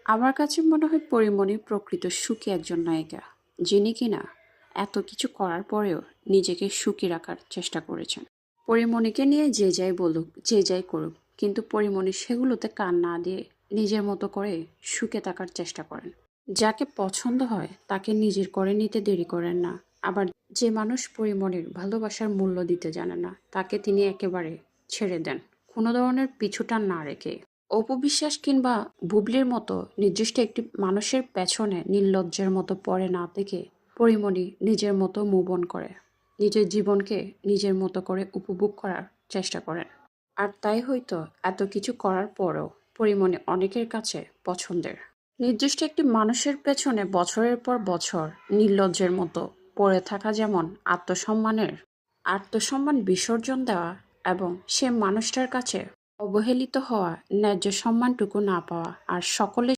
আমার কাছে মনে হয় পরীমণি প্রকৃত সুখী একজন নায়িকা, যিনি কিনা এত কিছু করার পরেও নিজেকে সুখী রাখার চেষ্টা করেছেন। পরীমণিকে নিয়ে যে যাই বলুক, যে যাই করুক, কিন্তু পরীমণি সেগুলোতে কান না দিয়ে নিজের মতো করে সুখে থাকার চেষ্টা করেন। যাকে পছন্দ হয় তাকে নিজের করে নিতে দেরি করেন না। আবার যে মানুষ পরীমণির ভালোবাসার মূল্য দিতে জানে না, তাকে তিনি একেবারে ছেড়ে দেন, কোনো ধরনের পিছুটান না রেখে। অপু বিশ্বাস কিংবা বুবলির মতো নির্দিষ্ট একটি মানুষের পেছনে নির্লজ্জের মতো পড়ে না থেকে পরীমণি নিজের মতো মুভ অন করে নিজের জীবনকে নিজের মতো করে উপভোগ করার চেষ্টা করেন। আর তাই হয়তো এত কিছু করার পরও পরীমণি অনেকের কাছে পছন্দের। নির্দিষ্ট একটি মানুষের পেছনে বছরের পর বছর নির্লজ্জের মতো পড়ে থাকা যেমন আত্মসম্মান বিসর্জন দেওয়া এবং সে মানুষটার কাছে অবহেলিত হওয়া, ন্যায্য সম্মানটুকু না পাওয়া, আর সকলের